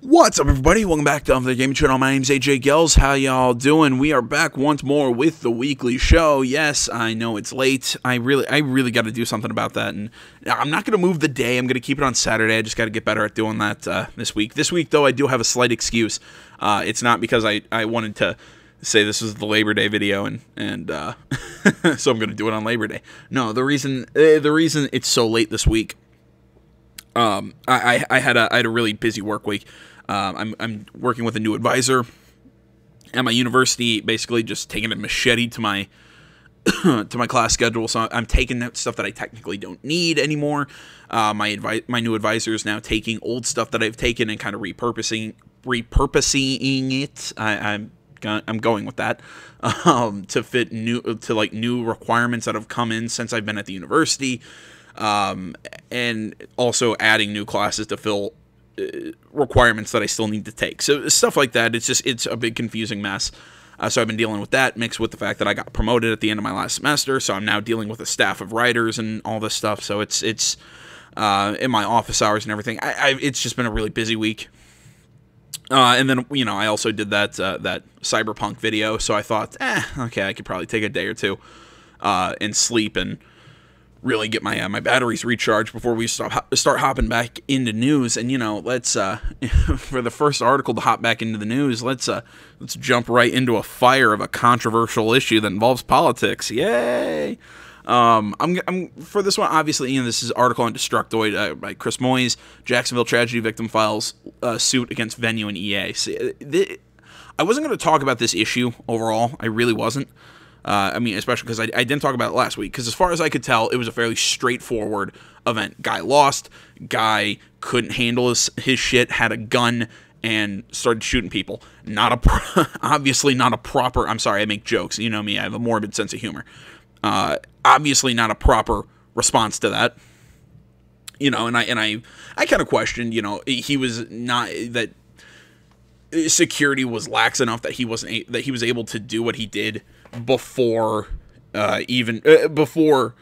What's up, everybody? Welcome back to the Gaming Channel. My name's AJ Gels. How y'all doing? We are back once more with the weekly show. Yes, I know it's late. I really got to do something about that, and I'm not going to move the day. I'm going to keep it on Saturday. I just got to get better at doing that this week. This week, though, I do have a slight excuse. It's not because I wanted to say this was the Labor Day video, and so I'm going to do it on Labor Day. No, the reason it's so late this week. I had a really busy work week. I'm working with a new advisor at my university, basically just taking a machete to my to my class schedule. So I'm taking that stuff that I technically don't need anymore. My new advisor is now taking old stuff that I've taken and kind of repurposing it. I'm going with that to fit new requirements that have come in since I've been at the university. And also adding new classes to fill requirements that I still need to take. So stuff like that, it's a big confusing mess. So I've been dealing with that, mixed with the fact that I got promoted at the end of my last semester, so I'm now dealing with a staff of writers and all this stuff. So it's in my office hours and everything. It's just been a really busy week. And then, I also did that Cyberpunk video, so I thought, okay, I could probably take a day or two and sleep and really get my batteries recharged before we start hopping back into news. And let's for the first article to hop back into the news, let's jump right into a fire of a controversial issue that involves politics. Yay! I'm for this one, obviously, this is an article on Destructoid by Chris Moyes. Jacksonville tragedy victim files suit against Venue and EA. See, I wasn't going to talk about this issue overall. I really wasn't. Especially because I didn't talk about it last week, because as far as I could tell, it was a fairly straightforward event. Guy lost, guy couldn't handle his shit, had a gun, and started shooting people. Obviously not a proper, I'm sorry, I make jokes, you know me, I have a morbid sense of humor. Obviously not a proper response to that. And I kind of questioned, he was not, that security was lax enough that he was able to do what he did before before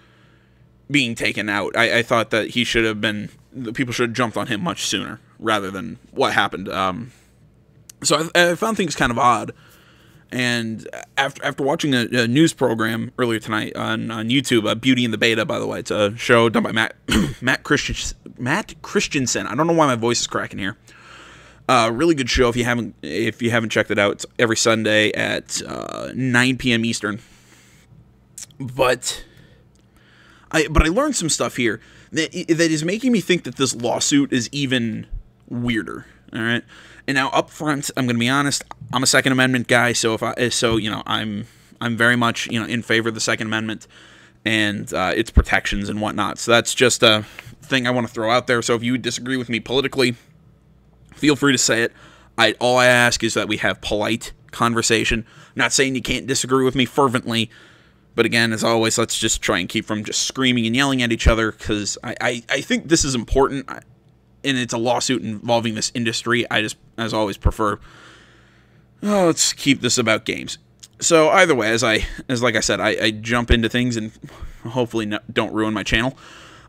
being taken out. I thought that people should have jumped on him much sooner rather than what happened. So I found things kind of odd. And after watching a news program earlier tonight on YouTube, Beauty and the Beta, by the way, it's a show done by Matt Christensen. I don't know why my voice is cracking here. Really good show if you haven't checked it out. It's every Sunday at 9 p.m. Eastern. But I learned some stuff here that is making me think that this lawsuit is even weirder. All right, and now up front, I'm going to be honest. I'm a Second Amendment guy, so I'm very much in favor of the Second Amendment and its protections and whatnot. So that's just a thing I want to throw out there. So if you disagree with me politically, feel free to say it. All I ask is that we have polite conversation. I'm not saying you can't disagree with me fervently, but again, as always, let's just try and keep from just screaming and yelling at each other, because I think this is important, and it's a lawsuit involving this industry. I just, as always, prefer, let's keep this about games. So either way, like I said, I jump into things and hopefully don't ruin my channel.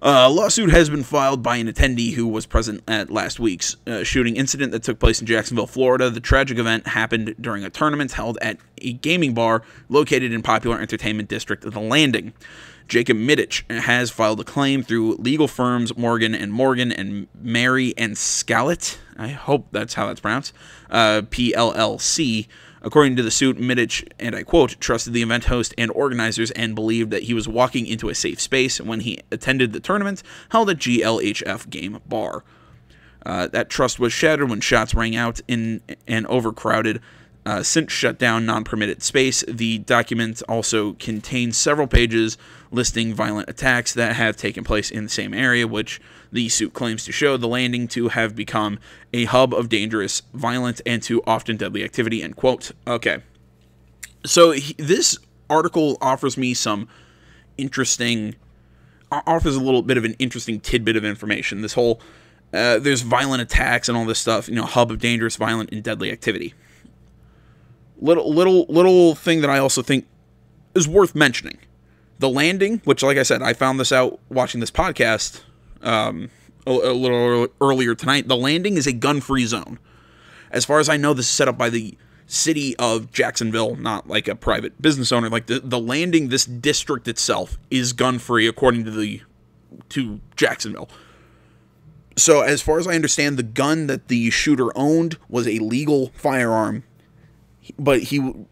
A lawsuit has been filed by an attendee who was present at last week's shooting incident that took place in Jacksonville, Florida. The tragic event happened during a tournament held at a gaming bar located in popular entertainment district The Landing. Jacob Middich has filed a claim through legal firms Morgan and Mary and Scallett. I hope that's how that's pronounced. PLLC. According to the suit, Middich, and I quote, trusted the event host and organizers and believed that he was walking into a safe space when he attended the tournament held at GLHF Game Bar. That trust was shattered when shots rang out in an overcrowded, since shut down, non-permitted space. The document also contains several pages listing violent attacks that have taken place in the same area, which the suit claims to show The Landing to have become a hub of dangerous, violent, and too often deadly activity, end quote. Okay. So this article offers me offers a little bit of an interesting tidbit of information. This whole, there's violent attacks and all this stuff, hub of dangerous, violent, and deadly activity. Little thing that I also think is worth mentioning. The Landing, which, like I said, I found this out watching this podcast a little earlier tonight. The Landing is a gun-free zone. As far as I know, this is set up by the city of Jacksonville, not like a private business owner. Like the landing, this district itself is gun-free according to Jacksonville. So as far as I understand, the gun that the shooter owned was a legal firearm, but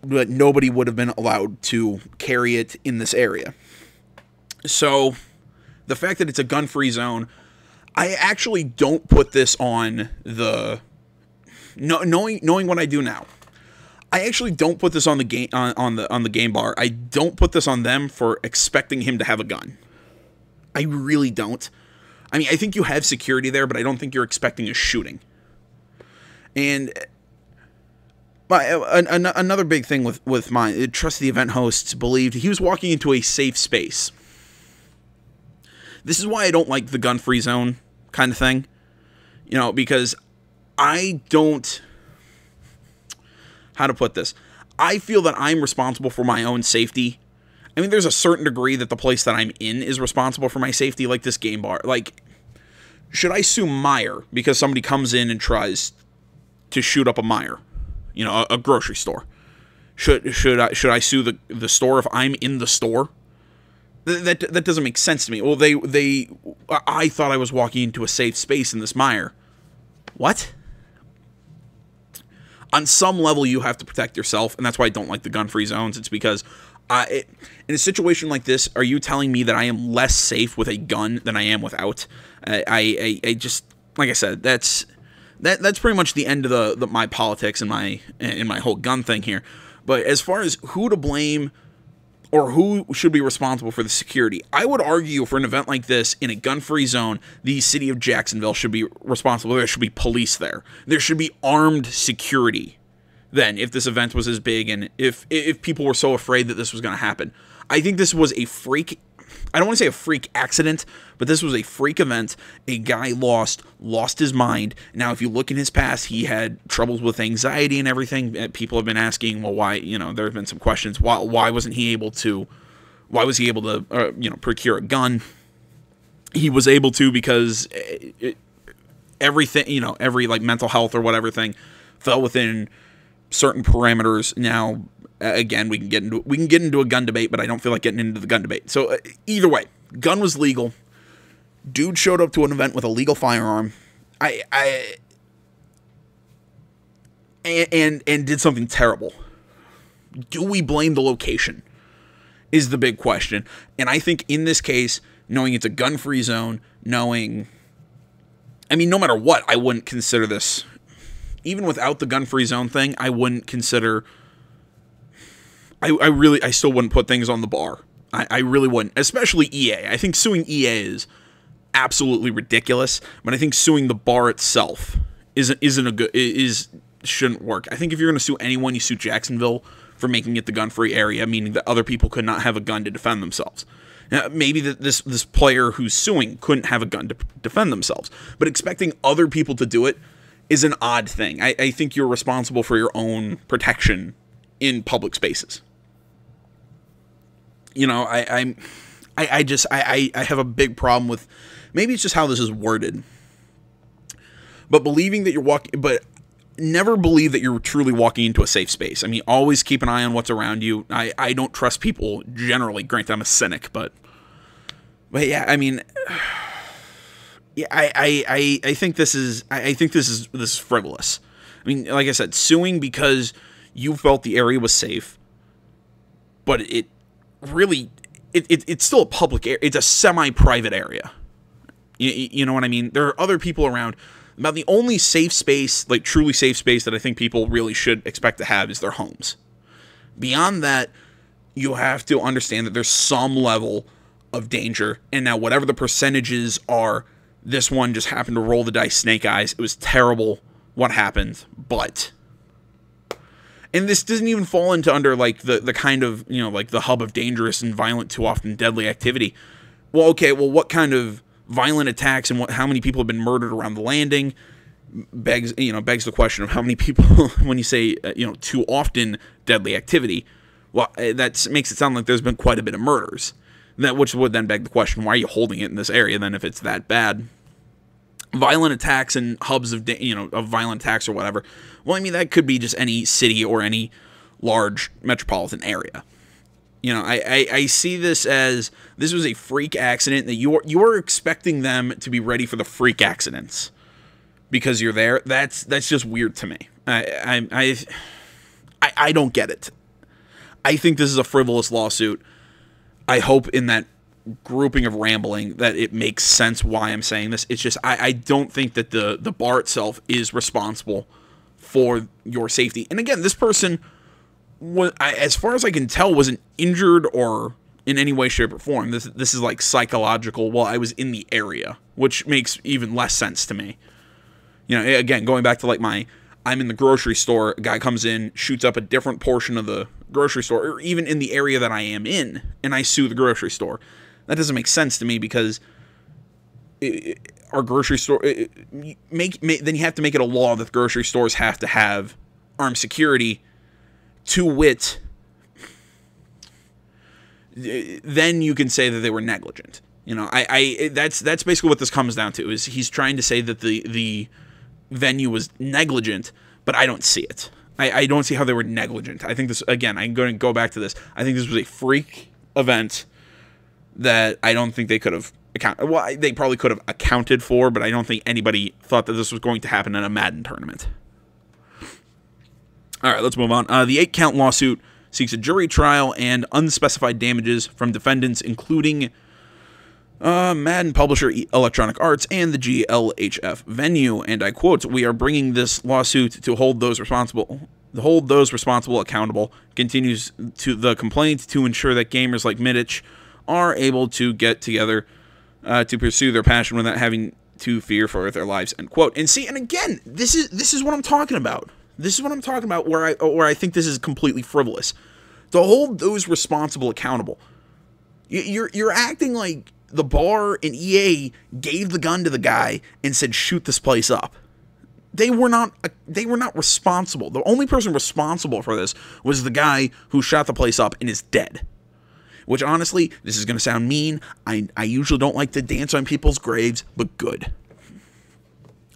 nobody would have been allowed to carry it in this area. So the fact that it's a gun-free zone, I actually don't put this on the knowing what I do now. I actually don't put this on the game on the game bar. I don't put this on them for expecting him to have a gun. I really don't. I mean, I think you have security there, but I don't think you're expecting a shooting. And another big thing with my trust the event hosts believed he was walking into a safe space. This is why I don't like the gun-free zone kind of thing. You know, because I don't... How to put this? I feel that I'm responsible for my own safety. I mean, there's a certain degree that the place that I'm in is responsible for my safety, like this game bar. Like, should I sue Meijer because somebody comes in and tries to shoot up a Meijer? You know, a grocery store. Should I sue the store if I'm in the store? That doesn't make sense to me. Well, I thought I was walking into a safe space in this Meijer. What? On some level, you have to protect yourself, and that's why I don't like the gun-free zones. It's because in a situation like this, are you telling me that I am less safe with a gun than I am without? I just, like I said, that's pretty much the end of my politics and my whole gun thing here. But as far as who to blame or who should be responsible for the security, I would argue for an event like this in a gun-free zone, the city of Jacksonville should be responsible. There should be police there. There should be armed security then if this event was as big and if people were so afraid that this was going to happen. I think this was a freak... I don't want to say a freak accident, but this was a freak event. A guy lost his mind. Now, if you look in his past, he had troubles with anxiety and everything. People have been asking, well, why, you know, there have been some questions. Why wasn't he able to, procure a gun? He was able to because everything, you know, every like mental health or whatever thing fell within certain parameters. Now, again, we can get into a gun debate, but I don't feel like getting into the gun debate. So either way, gun was legal. Dude showed up to an event with a legal firearm. And did something terrible. Do we blame the location? Is the big question. And I think in this case, knowing it's a gun-free zone, no matter what, I wouldn't consider this. Even without the gun-free zone thing, I wouldn't consider... I still wouldn't put things on the bar. I really wouldn't, especially EA. I think suing EA is absolutely ridiculous, but I think suing the bar itself shouldn't work. I think if you're going to sue anyone, you sue Jacksonville for making it the gun-free area, meaning that other people could not have a gun to defend themselves. Now, maybe this player who's suing couldn't have a gun to defend themselves, but expecting other people to do it is an odd thing. I think you're responsible for your own protection in public spaces. You know, I have a big problem with, maybe it's just how this is worded, but believing that but never believe that you're truly walking into a safe space. I mean, always keep an eye on what's around you. I don't trust people generally. Granted, I'm a cynic, but yeah, I mean, yeah, I think this is frivolous. I mean, like I said, suing because you felt the area was safe, but it's still a public area. It's a semi-private area. You know what I mean? There are other people around. About the only safe space, like truly safe space, that I think people really should expect to have is their homes. Beyond that, you have to understand that there's some level of danger. And now whatever the percentages are, this one just happened to roll the dice snake eyes. It was terrible what happened, but... And this doesn't even fall into under, like, the kind of, you know, like, the hub of dangerous and violent, too often deadly activity. Well, okay, well, what kind of violent attacks and how many people have been murdered around the landing begs the question of how many people, when you say, too often deadly activity, well, that makes it sound like there's been quite a bit of murders. Which would then beg the question, why are you holding it in this area then if it's that bad? violent attacks and hubs of, of violent attacks or whatever. Well, I mean, that could be just any city or any large metropolitan area. I see this as this was a freak accident that you are expecting them to be ready for the freak accidents because you're there. That's just weird to me. I don't get it. I think this is a frivolous lawsuit. I hope in that grouping of rambling that it makes sense why I'm saying this. It's just I don't think that the bar itself is responsible for your safety. And again, this person, as far as I can tell, wasn't injured or in any way, shape, or form. This is like psychological. Well, I was in the area, which makes even less sense to me. Again, going back to like I'm in the grocery store, a guy comes in, shoots up a different portion of the grocery store, or even in the area that I am in, and I sue the grocery store. That doesn't make sense to me because our grocery store, then you have to make it a law that the grocery stores have to have armed security. To wit, then you can say that they were negligent. That's basically what this comes down to. Is he's trying to say that the venue was negligent, but I don't see it. I don't see how they were negligent. I think this, again, I'm going to go back to this. I think this was a freak event that I don't think they could have they probably could have accounted for, but I don't think anybody thought that this was going to happen in a Madden tournament. All right, let's move on. The 8-count lawsuit seeks a jury trial and unspecified damages from defendants, including Madden publisher Electronic Arts and the GLHF venue. And I quote, "We are bringing this lawsuit to hold those responsible accountable. Continues to the complaint to ensure that gamers like Middich are able to get together to pursue their passion without having to fear for their lives." End quote. And see, and again, this is what I'm talking about. This is what I'm talking about where I think this is completely frivolous. To hold those responsible accountable. You're acting like the bar and EA gave the gun to the guy and said, "Shoot this place up." They were not responsible. The only person responsible for this was the guy who shot the place up and is dead. Which, honestly, this is going to sound mean. I usually don't like to dance on people's graves, but good.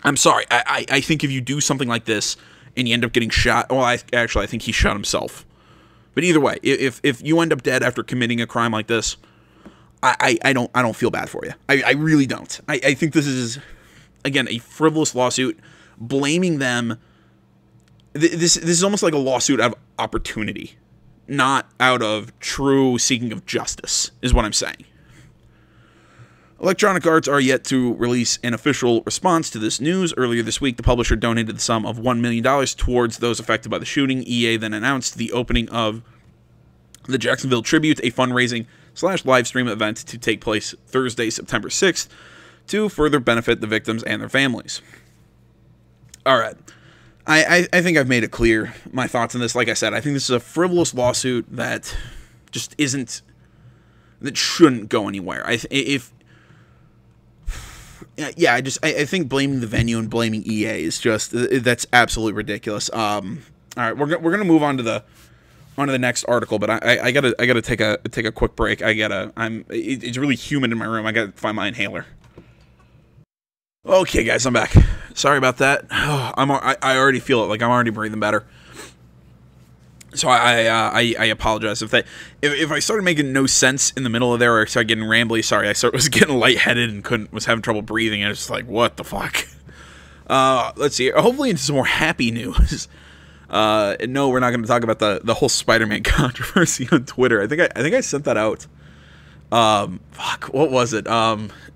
I'm sorry. I think if you do something like this and you end up getting shot, well, I think he shot himself. But either way, if you end up dead after committing a crime like this, I don't feel bad for you. I really don't. I think this is, again, a frivolous lawsuit, blaming them. This is almost like a lawsuit out of opportunity, not out of true seeking of justice, is what I'm saying. Electronic Arts are yet to release an official response to this news. Earlier this week, the publisher donated the sum of $1 million towards those affected by the shooting. EA then announced the opening of the Jacksonville Tribute, a fundraising/live stream event to take place Thursday, September 6th, to further benefit the victims and their families. All right. I think I've made it clear my thoughts on this. Like I said, I think this is a frivolous lawsuit that just isn't, that shouldn't go anywhere. I think blaming the venue and blaming EA is just, that's absolutely ridiculous. All right, we're gonna move on to the next article, but I gotta take a quick break. It's really humid in my room. I gotta find my inhaler. Okay, guys, I'm back. Sorry about that. I already feel it. Like, I'm already breathing better. So I apologize if I started making no sense in the middle of there, or I started getting rambly. Sorry, I was getting lightheaded and was having trouble breathing. I was just like, what the fuck? Let's see. Hopefully into some more happy news. No, we're not going to talk about the whole Spider-Man controversy on Twitter. I think I sent that out. Fuck, what was it?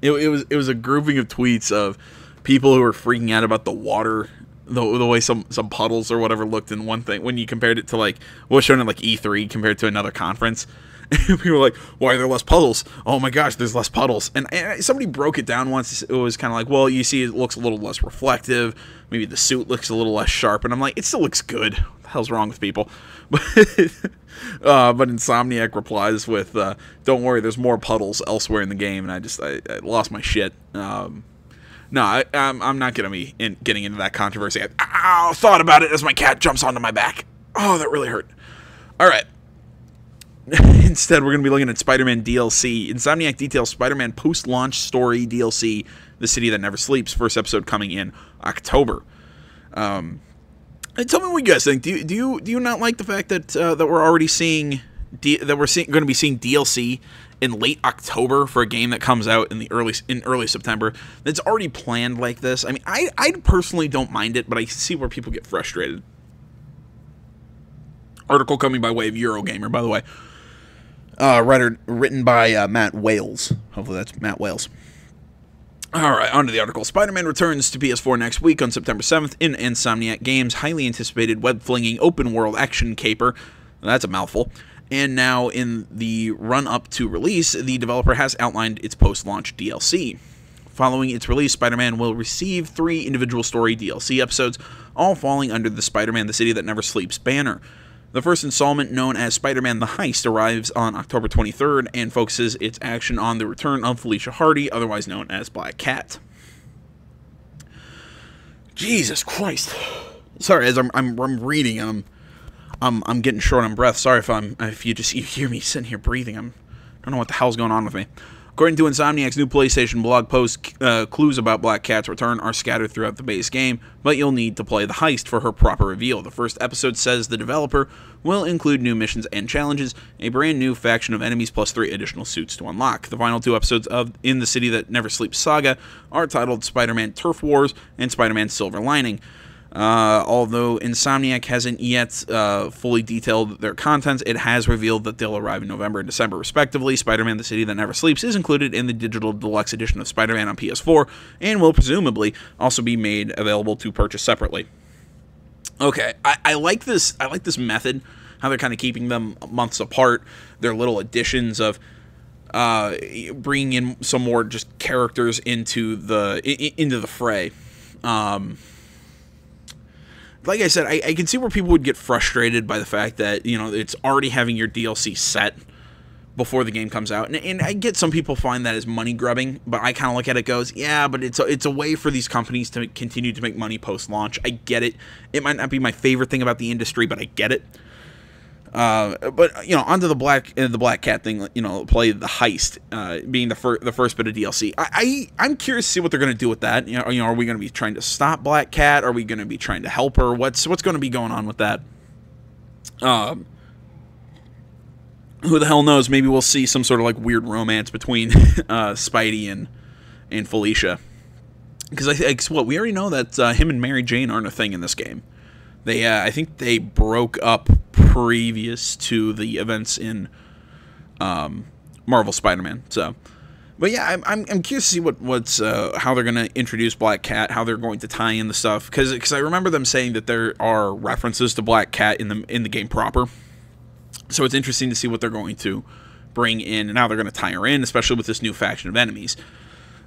It was a grouping of tweets of people who were freaking out about the water, the way some puddles or whatever looked in one thing when you compared it to like what was shown in like E3 compared to another conference. And people were like, why are there less puddles? Oh my gosh, there's less puddles. And somebody broke it down once. It was kind of like, well, you see it looks a little less reflective. Maybe the suit looks a little less sharp. And I'm like, it still looks good. What the hell's wrong with people? But Insomniac replies with, don't worry, there's more puddles elsewhere in the game. And I lost my shit. No, I'm not going to be getting into that controversy. I thought about it as my cat jumps onto my back. Oh, that really hurt. All right. Instead, we're going to be looking at Spider-Man DLC. Insomniac details Spider-Man post-launch story DLC the City That Never Sleeps. First episode coming in October. And tell me what you guys think. Do you not like the fact that that we're already seeing going to be seeing DLC in late October for a game that comes out in early September? That's already planned like this. I mean, I personally don't mind it, but I see where people get frustrated. Article coming by way of Eurogamer, by the way. Written by Matt Wales. Hopefully that's Matt Wales. Alright, on to the article. Spider-Man returns to PS4 next week on September 7th in Insomniac Games' highly anticipated web-flinging open-world action caper. That's a mouthful. And now, in the run-up to release, the developer has outlined its post-launch DLC. Following its release, Spider-Man will receive 3 individual story DLC episodes, all falling under the Spider-Man The City That Never Sleeps banner. The first installment, known as Spider-Man The Heist, arrives on October 23rd and focuses its action on the return of Felicia Hardy, otherwise known as Black Cat. Jesus Christ. Sorry, as I'm reading, I'm getting short on breath. Sorry if you hear me sitting here breathing. I don't know what the hell's going on with me. According to Insomniac's new PlayStation blog post, clues about Black Cat's return are scattered throughout the base game, but you'll need to play the heist for her proper reveal. The first episode says the developer will include new missions and challenges, a brand new faction of enemies, plus 3 additional suits to unlock. The final 2 episodes of In the City That Never Sleeps saga are titled Spider-Man Turf Wars and Spider-Man Silver Lining. Although Insomniac hasn't yet fully detailed their contents, it has revealed that they'll arrive in November and December respectively. Spider-Man The City That Never Sleeps is included in the digital deluxe edition of Spider-Man on PS4 and will presumably also be made available to purchase separately. Okay, I like this method, how they're kind of keeping them months apart. Their little additions of bringing in some more just characters into the fray. Like I said, I can see where people would get frustrated by the fact that, you know, it's already having your DLC set before the game comes out. And I get some people find that as money grubbing, but I kind of look at it goes, yeah, but it's a way for these companies to continue to make money post-launch. I get it. It might not be my favorite thing about the industry, but I get it. But, you know, onto the Black Cat thing, you know, play the heist, being the first bit of DLC. I'm curious to see what they're going to do with that. You know, are we going to be trying to stop Black Cat? Are we going to be trying to help her? What's going to be going on with that? Who the hell knows? Maybe we'll see some sort of like weird romance between Spidey and Felicia. Because we already know that him and Mary Jane aren't a thing in this game. I think they broke up previous to the events in Marvel Spider-Man. So, but yeah, I'm curious to see what's how they're going to introduce Black Cat, how they're going to tie in the stuff. Because I remember them saying that there are references to Black Cat in the game proper. So it's interesting to see what they're going to bring in and how they're going to tie her in, especially with this new faction of enemies.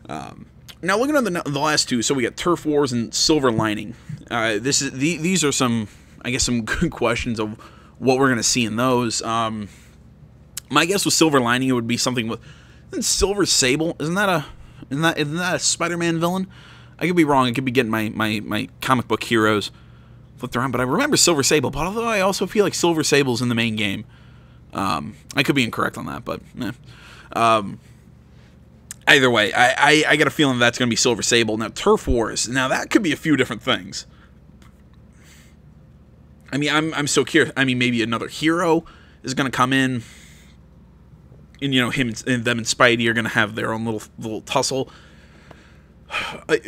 Now, looking at the last 2, so we got Turf Wars and Silver Lining. These are some, I guess, some good questions of what we're going to see in those. My guess with Silver Lining, it would be something with Silver Sable. Isn't that a Spider-Man villain? I could be wrong. I could be getting my comic book heroes flipped around, but I remember Silver Sable. But although I also feel like Silver Sable's in the main game, I could be incorrect on that. But either way, I got a feeling that's going to be Silver Sable. Now, Turf Wars. Now, that could be a few different things. I mean, I'm so curious. I mean, maybe another hero is going to come in, and, you know, them and Spidey are going to have their own little tussle.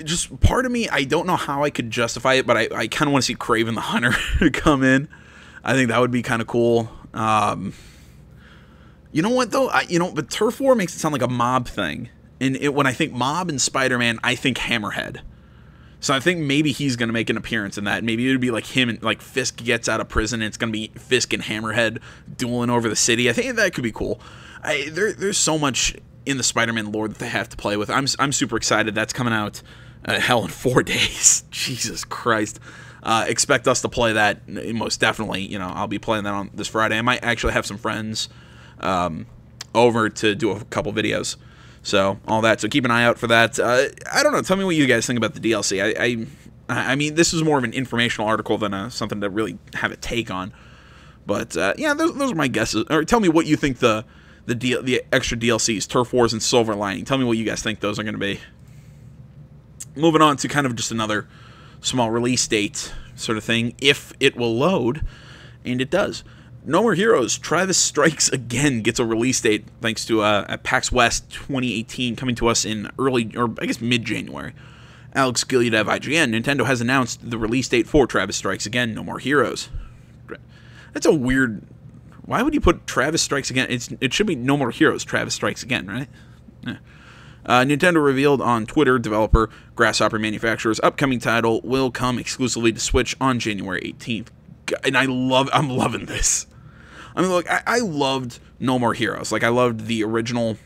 Just part of me, I don't know how I could justify it, but I kind of want to see Kraven the Hunter to come in. I think that would be kind of cool. You know what, though? But Turf War makes it sound like a mob thing. And when I think mob and Spider-Man, I think Hammerhead. So I think maybe he's going to make an appearance in that. Maybe it would be like him and like Fisk gets out of prison and it's going to be Fisk and Hammerhead dueling over the city. I think that could be cool. There's so much in the Spider-Man lore that they have to play with. I'm super excited. That's coming out, hell, in 4 days. Jesus Christ. Expect us to play that most definitely. You know, I'll be playing that on this Friday. I might actually have some friends over to do a couple videos. So, all that. So, keep an eye out for that. I don't know. Tell me what you guys think about the DLC. I mean, this is more of an informational article than something to really have a take on. But, yeah, those are my guesses. Or tell me what you think the extra DLCs, Turf Wars and Silver Lining. Tell me what you guys think those are going to be. moving on to kind of just another small release date sort of thing, if it will load, and it does. No More Heroes, Travis Strikes Again gets a release date thanks to at PAX West 2018, coming to us in early, or I guess mid-January. Alex Gilead of IGN, Nintendo has announced the release date for Travis Strikes Again, No More Heroes. That's a weird... Why would you put Travis Strikes Again? It should be No More Heroes, Travis Strikes Again, right? Yeah. Nintendo revealed on Twitter developer Grasshopper Manufacturer's upcoming title will come exclusively to Switch on January 18th. And I'm loving this. I mean, look, I loved No More Heroes. Like, I loved the original,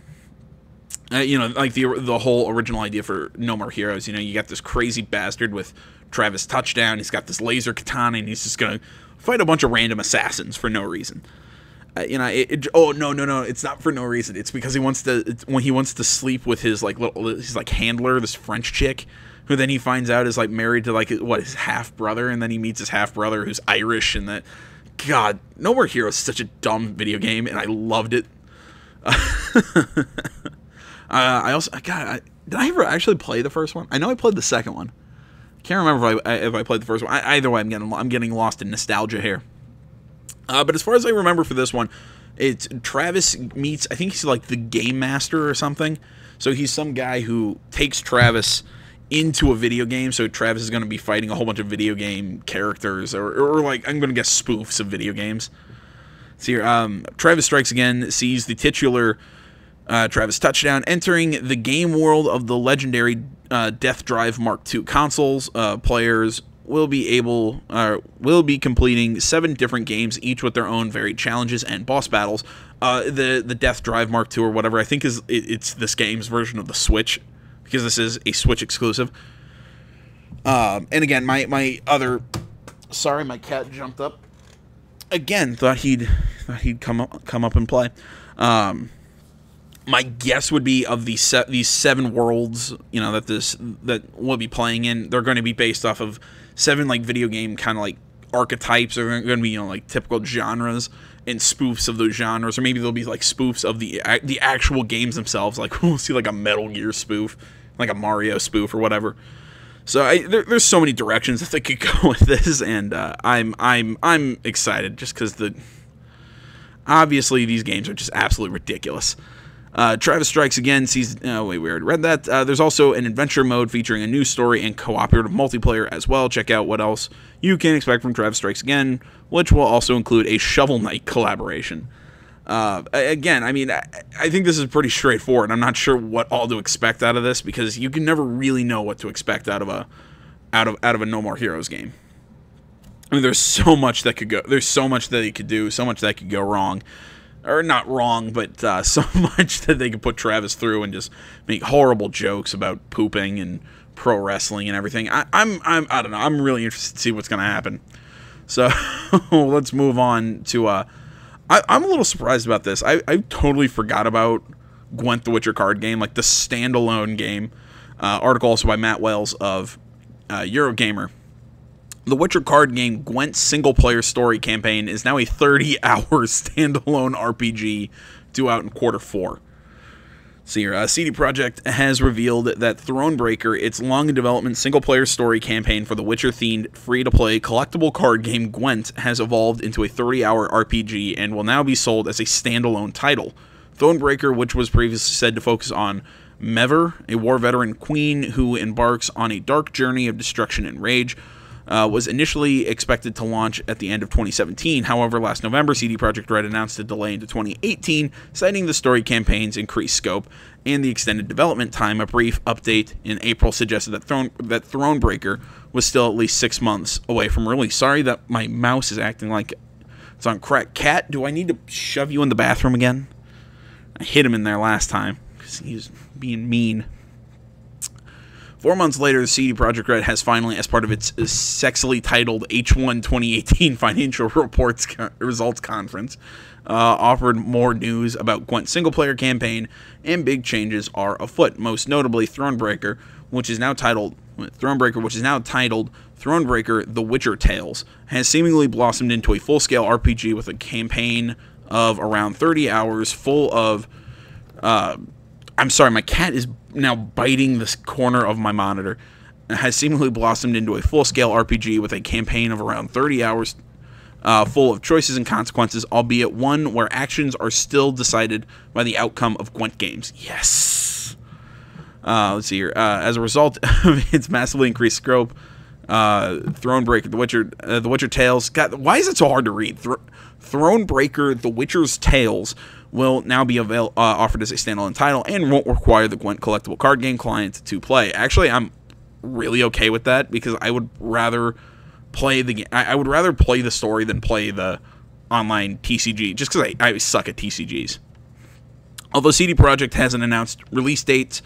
like the whole original idea for No More Heroes. You know, you got this crazy bastard with Travis Touchdown. He's got this laser katana, and he's just going to fight a bunch of random assassins for no reason. Oh, no, it's not for no reason. It's because he wants to sleep with his, like, his handler, this French chick, who then he finds out is, like, married to, like, his half-brother, and then he meets his half-brother who's Irish, and that... God, No More Heroes is such a dumb video game, and I loved it. Did I ever actually play the first one? I know I played the second one. Can't remember if I played the first one. Either way, I'm getting lost in nostalgia here. But as far as I remember for this one, it's Travis meets, I think he's like the game master or something. So he's some guy who takes Travis into a video game, so Travis is going to be fighting a whole bunch of video game characters, or like, I'm going to guess spoofs of video games. So here, Travis Strikes Again sees the titular Travis Touchdown entering the game world of the legendary Death Drive Mark II consoles. Players will be completing 7 different games, each with their own varied challenges and boss battles. The Death Drive Mark II or whatever, I think it's this game's version of the Switch, because this is a Switch exclusive. And again, my cat jumped up again. Thought he'd come up and play. My guess would be of these 7 worlds, that we'll be playing in, they're going to be based off of 7 like video game kind of like archetypes. Are going to be like typical genres and spoofs of those genres, or maybe they'll be like spoofs of the actual games themselves. Like we'll see like a Metal Gear spoof, like a Mario spoof or whatever. So there's so many directions that they could go with this, and I'm excited just because obviously these games are just absolutely ridiculous. Travis Strikes Again sees... Oh, wait, we already read that. There's also an adventure mode featuring a new story and cooperative multiplayer as well. Check out what else you can expect from Travis Strikes Again, which will also include a Shovel Knight collaboration. Again, I mean, I think this is pretty straightforward. I'm not sure what all to expect out of this, because you can never really know what to expect out of a No More Heroes game. I mean, there's so much that could go... There's so much that they could do, so much that could go wrong. Or not wrong, but so much that they could put Travis through and just make horrible jokes about pooping and pro wrestling and everything. I don't know. I'm really interested to see what's going to happen. So let's move on to... I'm a little surprised about this. I totally forgot about Gwent the Witcher card game, like the standalone game. Article also by Matt Wells of Eurogamer. The Witcher card game Gwent's single-player story campaign is now a 30-hour standalone RPG due out in Q4. So here, CD Projekt has revealed that Thronebreaker, its long-in-development single-player story campaign for the Witcher-themed free-to-play collectible card game Gwent, has evolved into a 30-hour RPG and will now be sold as a standalone title. Thronebreaker, which was previously said to focus on Mever, a war veteran queen who embarks on a dark journey of destruction and rage, was initially expected to launch at the end of 2017. However, last November, CD Projekt Red announced a delay into 2018, citing the story campaign's increased scope and the extended development time. A brief update in April suggested that Thronebreaker was still at least 6 months away from release. Sorry that my mouse is acting like it's on crack. Cat, do I need to shove you in the bathroom again? I hit him in there last time because he's being mean. 4 months later, CD Projekt Red has finally, as part of its sexily titled H1 2018 Financial Results Conference, offered more news about Gwent's single-player campaign, and big changes are afoot. Most notably, Thronebreaker, which is now titled Thronebreaker: The Witcher Tales, has seemingly blossomed into a full-scale RPG with a campaign of around 30 hours, full of... I'm sorry, my cat is now biting this corner of my monitor. has seemingly blossomed into a full-scale RPG with a campaign of around 30 hours, full of choices and consequences, albeit one where actions are still decided by the outcome of Gwent games. Yes! Let's see here. As a result of its massively increased scope, Thronebreaker, The Witcher Tales. God, why is it so hard to read? Thronebreaker, The Witcher's Tales will now be offered as a standalone title and won't require the Gwent collectible card game client to play. Actually, I'm really okay with that because I would rather play the game. I would rather play the story than play the online TCG, just because I suck at TCGs. Although CD Projekt hasn't announced release dates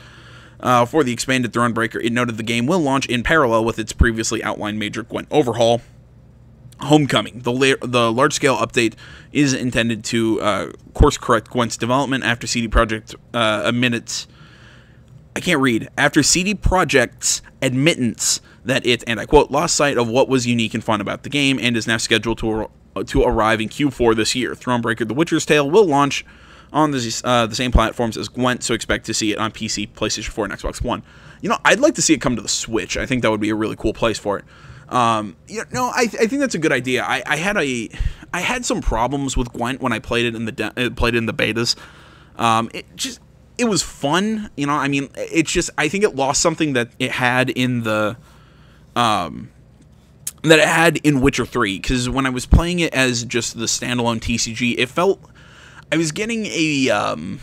for the expanded Thronebreaker, it noted the game will launch in parallel with its previously outlined major Gwent overhaul, Homecoming. The large-scale update is intended to course-correct Gwent's development after CD Projekt's after CD Projekt's admittance that it, and I quote, lost sight of what was unique and fun about the game and is now scheduled to arrive in Q4 this year. Thronebreaker, The Witcher's Tale will launch on the same platforms as Gwent, so expect to see it on PC, PlayStation 4, and Xbox One. You know, I'd like to see it come to the Switch. I think that would be a really cool place for it. I think that's a good idea. I had some problems with Gwent when I played it in the betas. It was fun, you know. I mean, it's just I think it lost something that it had in the Witcher 3, because when I was playing it as just the standalone TCG, it felt I was getting a God,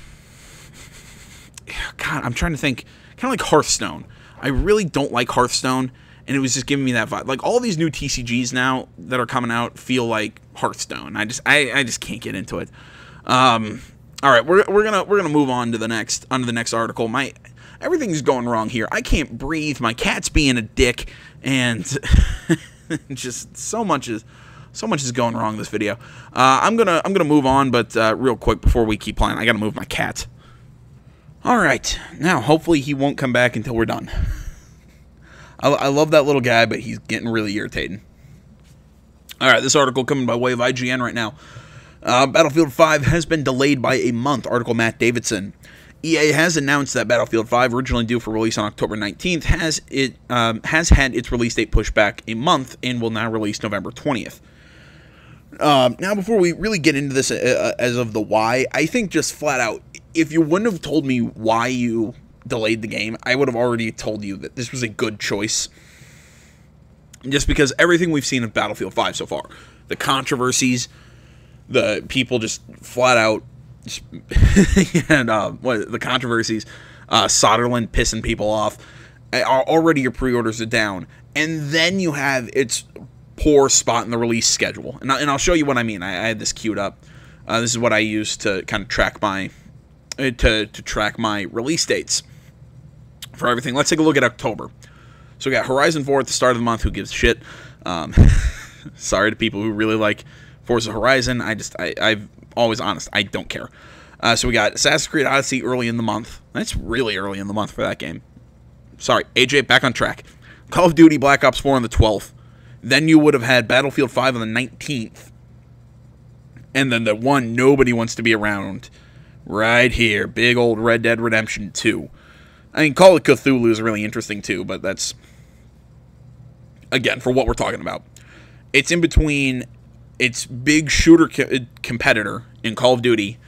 I'm trying to think, kind of like Hearthstone. I really don't like Hearthstone, and it was just giving me that vibe. Like all these new TCGs now that are coming out feel like Hearthstone. I just can't get into it. All right, we're gonna move on to the next article. Everything's going wrong here. I can't breathe. My cat's being a dick, and just so much is going wrong in this video. I'm gonna move on, but real quick before we keep playing, I gotta move my cat. All right, now hopefully he won't come back until we're done. I love that little guy, but he's getting really irritating. All right, this article coming by way of IGN right now. Battlefield 5 has been delayed by a month. Article Matt Davidson. EA has announced that Battlefield 5, originally due for release on October 19th, has had its release date pushed back a month and will now release November 20th. Now, before we really get into this as of the why, I think just flat out, if you wouldn't have told me why you delayed the game, I would have already told you that this was a good choice. Just because everything we've seen of Battlefield 5 so far, the controversies, the people just flat out, and the controversies, Soderlund pissing people off, already your pre-orders are down, and then you have its poor spot in the release schedule, and I'll show you what I mean. I had this queued up. This is what I use to kind of track my track my release dates for everything. Let's take a look at October. So we got Horizon 4 at the start of the month. Who gives a shit? Sorry to people who really like Forza Horizon. I'm always honest. I don't care. So we got Assassin's Creed Odyssey early in the month. That's really early in the month for that game. Sorry, AJ, back on track. Call of Duty Black Ops 4 on the 12th. Then you would have had Battlefield 5 on the 19th. And then the one nobody wants to be around right here. Big old Red Dead Redemption 2. I mean, Call of Cthulhu is really interesting too, but that's, again, for what we're talking about. It's in between its big shooter competitor in Call of Duty,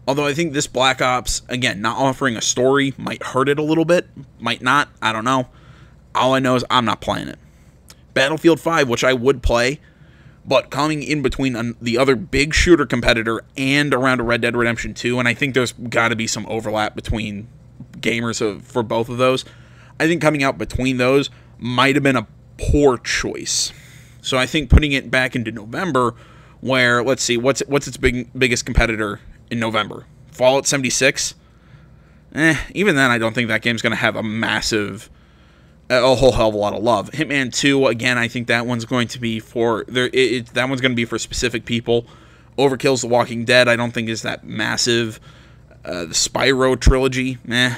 although I think this Black Ops, again, not offering a story might hurt it a little bit, might not, I don't know. All I know is I'm not playing it. Battlefield 5, which I would play, but coming in between the other big shooter competitor and around a Red Dead Redemption 2, and I think there's got to be some overlap between gamers for both of those. I think coming out between those might have been a poor choice. So I think putting it back into November, where, let's see, what's its biggest competitor in November? Fallout 76? Even then, I don't think that game's going to have a whole hell of a lot of love. Hitman 2, again, I think that one's going to be for that one's going to be for specific people. Overkill's The Walking Dead, I don't think is that massive. The Spyro trilogy, meh.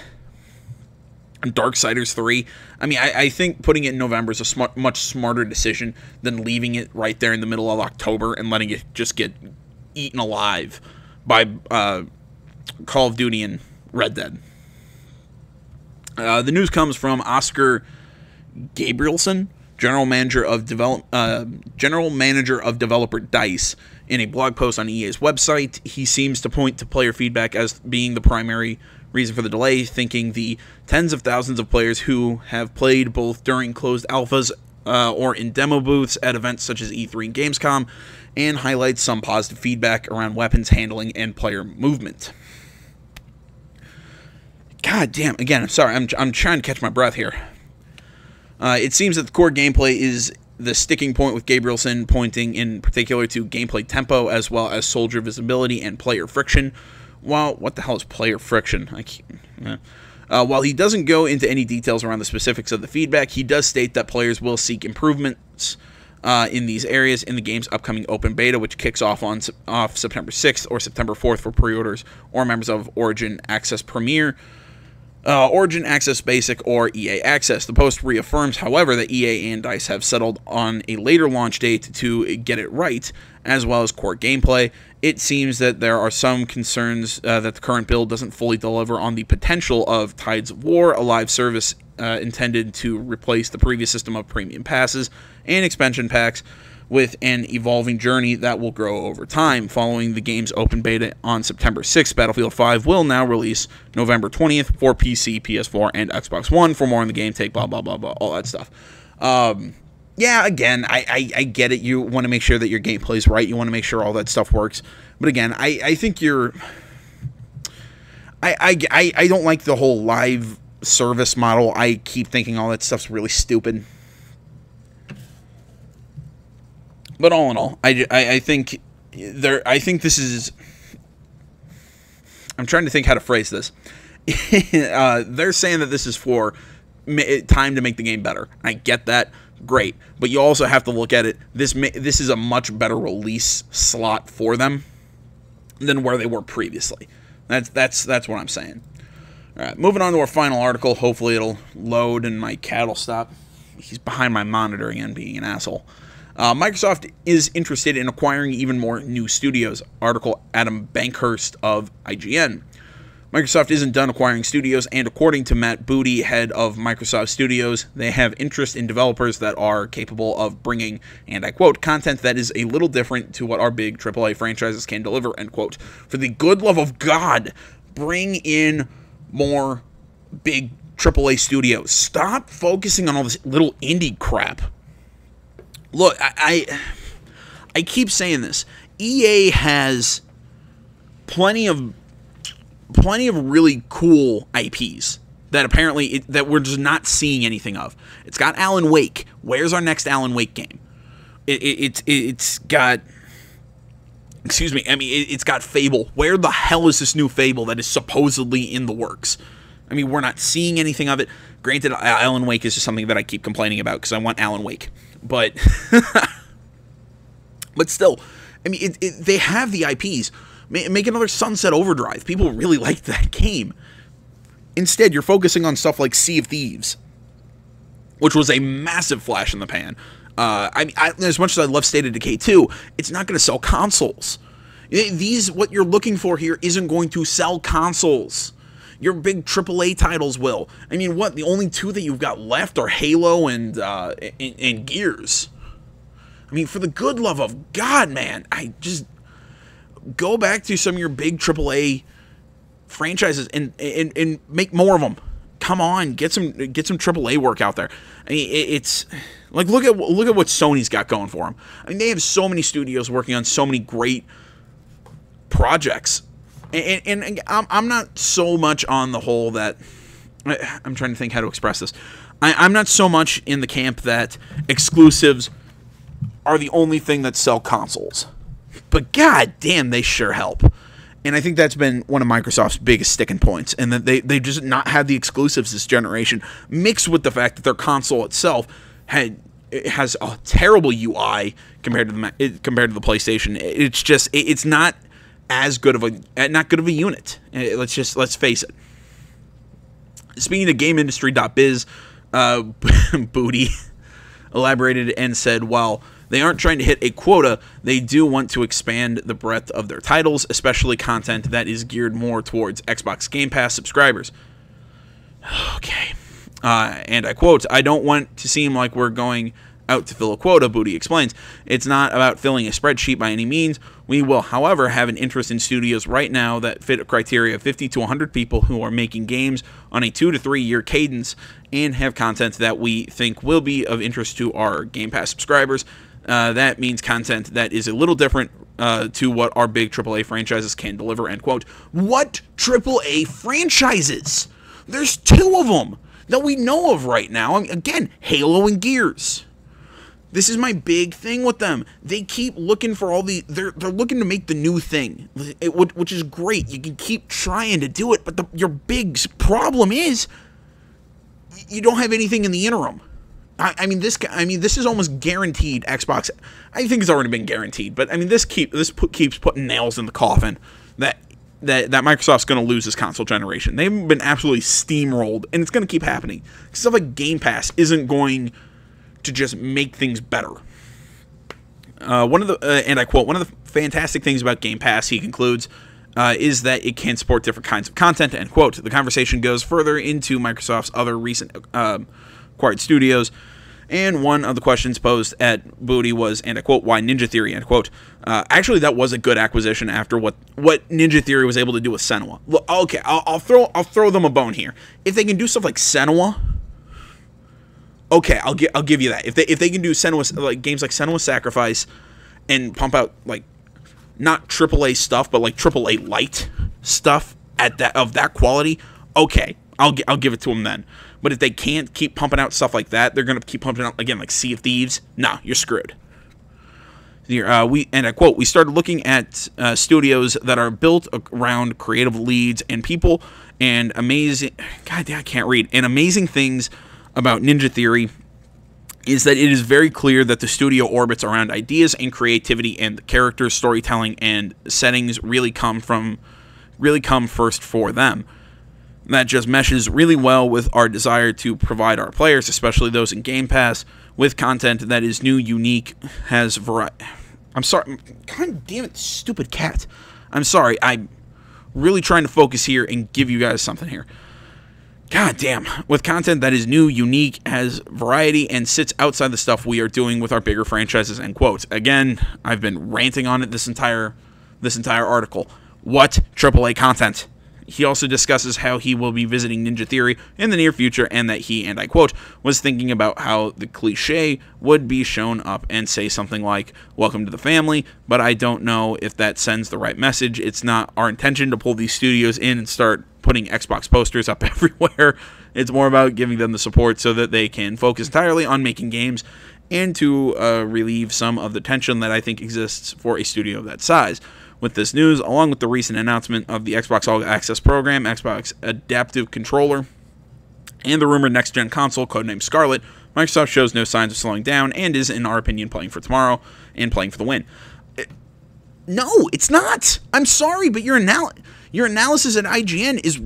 And Darksiders 3. I mean, I think putting it in November is a much smarter decision than leaving it right there in the middle of October and letting it just get eaten alive by Call of Duty and Red Dead. The news comes from Oscar Gabrielson, general manager of developer DICE, in a blog post on EA's website. He seems to point to player feedback as being the primary reason for the delay, thinking the tens of thousands of players who have played both during closed alphas or in demo booths at events such as E3 and Gamescom, and highlights some positive feedback around weapons handling and player movement. God damn, again, I'm sorry, I'm trying to catch my breath here. It seems that the core gameplay is the sticking point, with Gabrielson pointing in particular to gameplay tempo as well as soldier visibility and player friction. Well, what the hell is player friction? While he doesn't go into any details around the specifics of the feedback, he does state that players will seek improvements in these areas in the game's upcoming open beta, which kicks off on September 6th or September 4th for pre-orders or members of Origin Access Premier, Origin Access Basic, or EA Access. The post reaffirms, however, that EA and DICE have settled on a later launch date to get it right, as well as core gameplay. It seems that there are some concerns that the current build doesn't fully deliver on the potential of Tides of War, a live service intended to replace the previous system of premium passes and expansion packs, with an evolving journey that will grow over time. Following the game's open beta on September 6th, Battlefield 5 will now release November 20th for PC, PS4, and Xbox One. For more on the game, take blah, blah, blah, blah, all that stuff. Yeah, again, I get it. You want to make sure that your gameplay's right. You want to make sure all that stuff works. But again, I think you're... I don't like the whole live service model. I keep thinking all that stuff's really stupid. But all in all, I think this is... I'm trying to think how to phrase this. They're saying that this is for time to make the game better. I get that. Great. But you also have to look at it. This is a much better release slot for them than where they were previously. That's what I'm saying. All right, moving on to our final article. Hopefully it'll load and my cat will stop. He's behind my monitor again, being an asshole. Microsoft is interested in acquiring even more new studios. Article Adam Bankhurst of IGN. Microsoft isn't done acquiring studios, and according to Matt Booty, head of Microsoft Studios, they have interest in developers that are capable of bringing, and I quote, content that is a little different to what our big AAA franchises can deliver, end quote. For the good love of God, bring in more big AAA studios. Stop focusing on all this little indie crap. Look, I keep saying this. EA has plenty of really cool IPs that apparently that we're just not seeing anything of. It's got Alan Wake. Where's our next Alan Wake game? It's got, excuse me, I mean, it's got Fable. Where the hell is this new Fable that is supposedly in the works? I mean, we're not seeing anything of it. Granted, Alan Wake is just something that I keep complaining about because I want Alan Wake. But but still, I mean, they have the IPs. Make another Sunset Overdrive. People really liked that game. Instead, you're focusing on stuff like Sea of Thieves, which was a massive flash in the pan. I mean, as much as I love State of Decay 2, it's not going to sell consoles. What you're looking for here isn't going to sell consoles. Your big AAA titles will. I mean, what? The only two that you've got left are Halo and Gears. I mean, for the good love of God, man, I just go back to some of your big AAA franchises and make more of them. Come on, get some AAA work out there. I mean, it's like look at what Sony's got going for them. I mean, they have so many studios working on so many great projects. And I'm not so much on the whole that... I'm trying to think how to express this. I'm not so much in the camp that exclusives are the only thing that sell consoles. But god damn, they sure help. And I think that's been one of Microsoft's biggest sticking points. And that they just not had the exclusives this generation, mixed with the fact that their console itself has a terrible UI compared to the PlayStation. It's just... It's not... not good of a unit. Let's face it. Speaking of GameIndustry.biz, Booty elaborated and said, while they aren't trying to hit a quota, they do want to expand the breadth of their titles, especially content that is geared more towards Xbox Game Pass subscribers. Okay. And I quote, "I don't want to seem like we're going out to fill a quota," Booty explains. "It's not about filling a spreadsheet by any means. We will, however, have an interest in studios right now that fit a criteria of 50 to 100 people who are making games on a 2 to 3 year cadence and have content that we think will be of interest to our Game Pass subscribers. That means content that is a little different to what our big AAA franchises can deliver," end quote. What AAA franchises? There's 2 of them that we know of right now. I mean, again, Halo and Gears. This is my big thing with them. They keep looking for all the... They're looking to make the new thing, which is great. You can keep trying to do it, but your big problem is you don't have anything in the interim. I mean, this is almost guaranteed Xbox. I think it's already been guaranteed, but I mean, this keeps putting nails in the coffin that Microsoft's going to lose this console generation. They've been absolutely steamrolled, and it's going to keep happening. Stuff like Game Pass isn't going to just make things better. And I quote, "One of the fantastic things about Game Pass," he concludes, "is that it can support different kinds of content," end quote. The conversation goes further into Microsoft's other recent acquired studios, and one of the questions posed at Booty was, and I quote, "Why Ninja Theory," end quote. Actually, that was a good acquisition after what Ninja Theory was able to do with Senua. Look, okay, I'll throw them a bone here. If they can do stuff like Senua, okay, I'll give you that. If they can do Senua, like games like Senua's Sacrifice, and pump out like not AAA stuff, but like AAA light stuff of that quality, okay, I'll give it to them then. But if they can't keep pumping out stuff like that, they're gonna keep pumping out again like Sea of Thieves. Nah, you're screwed. Here, and I quote, "We started looking at studios that are built around creative leads and people, and amazing. God, I can't read. And amazing things about Ninja Theory is that it is very clear that the studio orbits around ideas and creativity, and the characters, storytelling, and settings really come first for them. That just meshes really well with our desire to provide our players, especially those in Game Pass, with content that is new, unique, has variety." I'm sorry. God damn it, stupid cat. I'm sorry. I'm really trying to focus here and give you guys something here. God damn. "With content that is new, unique, has variety, and sits outside the stuff we are doing with our bigger franchises," end quote. Again, I've been ranting on it this entire article. What AAA content? He also discusses how he will be visiting Ninja Theory in the near future, and that he, and I quote, "was thinking about how the cliche would be shown up and say something like, 'Welcome to the family,' but I don't know if that sends the right message. It's not our intention to pull these studios in and start putting Xbox posters up everywhere. It's more about giving them the support so that they can focus entirely on making games, and to relieve some of the tension that I think exists for a studio of that size. With this news, along with the recent announcement of the Xbox All Access program, Xbox Adaptive Controller, and the rumored next-gen console, codenamed Scarlet, Microsoft shows no signs of slowing down and is, in our opinion, playing for tomorrow and playing for the win." No, it's not. I'm sorry, but your analysis at IGN is...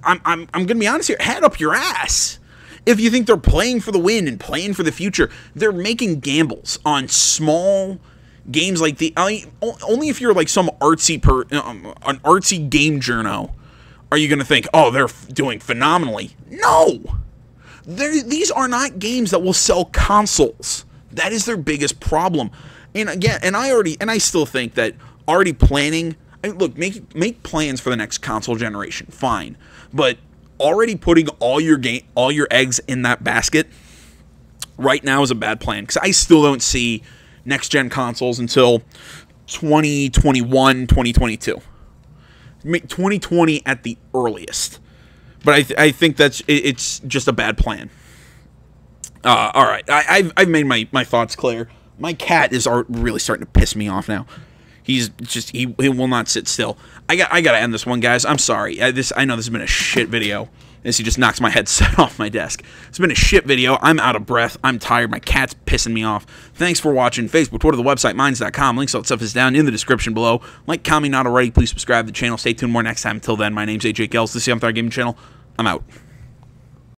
I'm going to be honest here, head up your ass. If you think they're playing for the win and playing for the future, they're making gambles on small games like only if you're like some artsy an artsy game journo are you going to think, "Oh, they're doing phenomenally." No, these are not games that will sell consoles. That is their biggest problem. And again, I still think that already planning. Look, make plans for the next console generation, fine, but already putting all your eggs in that basket right now is a bad plan, because I still don't see next-gen consoles until 2021, 2022. 2020 at the earliest. But I think it's just a bad plan. All right, I've made my thoughts clear. My cat is really starting to piss me off now. He will not sit still. I gotta end this one, guys. I'm sorry. I know this has been a shit video, as he just knocks my headset off my desk. It's been a shit video. I'm out of breath. I'm tired. My cat's pissing me off. Thanks for watching. Facebook, Twitter, the website, minds.com. Links, all that stuff is down in the description below. Like, comment, not already. Please subscribe to the channel. Stay tuned more next time. Until then, my name's AJ Gels. This is the Untitled Gaming Channel. I'm out.